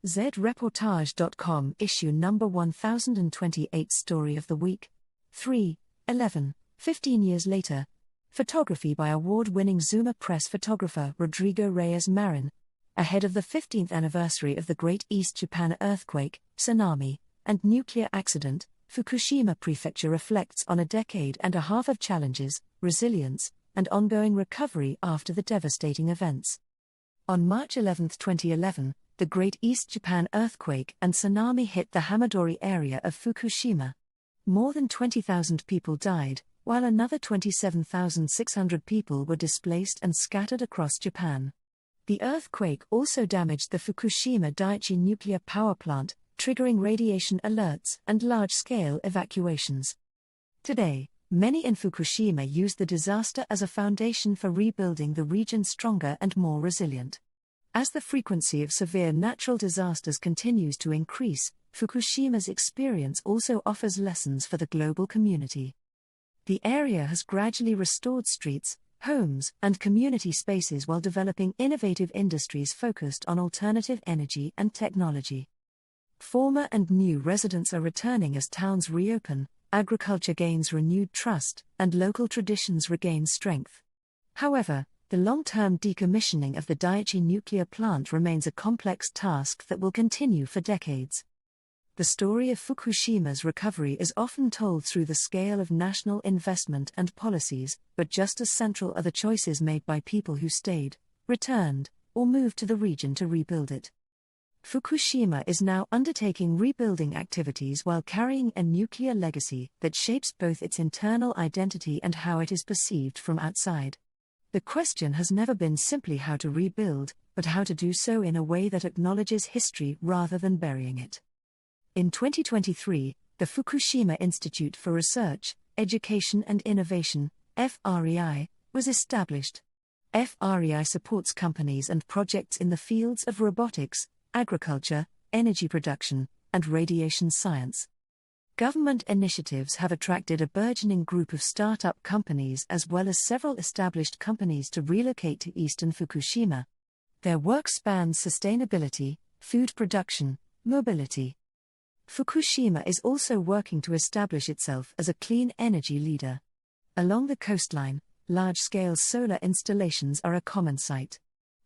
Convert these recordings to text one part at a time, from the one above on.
zReportage.com issue number 1028 story of the week. 3/11, 15 years later. Photography by award-winning ZUMA Press photographer Rodrigo Reyes Marin. Ahead of the 15th anniversary of the Great East Japan earthquake, tsunami, and nuclear accident, Fukushima Prefecture reflects on a decade and a half of challenges, resilience, and ongoing recovery after the devastating events. On March 11, 2011, the Great East Japan earthquake and tsunami hit the Hamadori area of Fukushima. More than 20,000 people died, while another 27,600 people were displaced and scattered across Japan. The earthquake also damaged the Fukushima Daiichi nuclear power plant, triggering radiation alerts and large-scale evacuations. Today, many in Fukushima use the disaster as a foundation for rebuilding the region stronger and more resilient. As the frequency of severe natural disasters continues to increase, Fukushima's experience also offers lessons for the global community. The area has gradually restored streets, homes, and community spaces while developing innovative industries focused on alternative energy and technology. Former and new residents are returning as towns reopen, agriculture gains renewed trust, and local traditions regain strength. However, the long-term decommissioning of the Daiichi nuclear plant remains a complex task that will continue for decades. The story of Fukushima's recovery is often told through the scale of national investment and policies, but just as central are the choices made by people who stayed, returned, or moved to the region to rebuild it. Fukushima is now undertaking rebuilding activities while carrying a nuclear legacy that shapes both its internal identity and how it is perceived from outside. The question has never been simply how to rebuild, but how to do so in a way that acknowledges history rather than burying it. In 2023, the Fukushima Institute for Research, Education and Innovation, FREI, was established. FREI supports companies and projects in the fields of robotics, agriculture, energy production, and radiation science. Government initiatives have attracted a burgeoning group of start-up companies as well as several established companies to relocate to eastern Fukushima. Their work spans sustainability, food production, mobility. Fukushima is also working to establish itself as a clean energy leader. Along the coastline, large-scale solar installations are a common sight.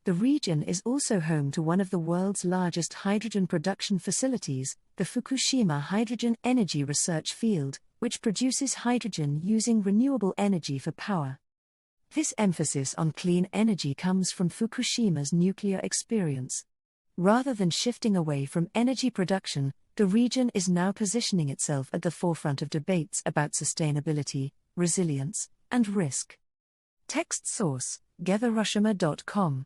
The region is also home to one of the world's largest hydrogen production facilities, the Fukushima Hydrogen Energy Research Field, which produces hydrogen using renewable energy for power. This emphasis on clean energy comes from Fukushima's nuclear experience. Rather than shifting away from energy production, the region is now positioning itself at the forefront of debates about sustainability, resilience, and risk. Text source: gethiroshima.com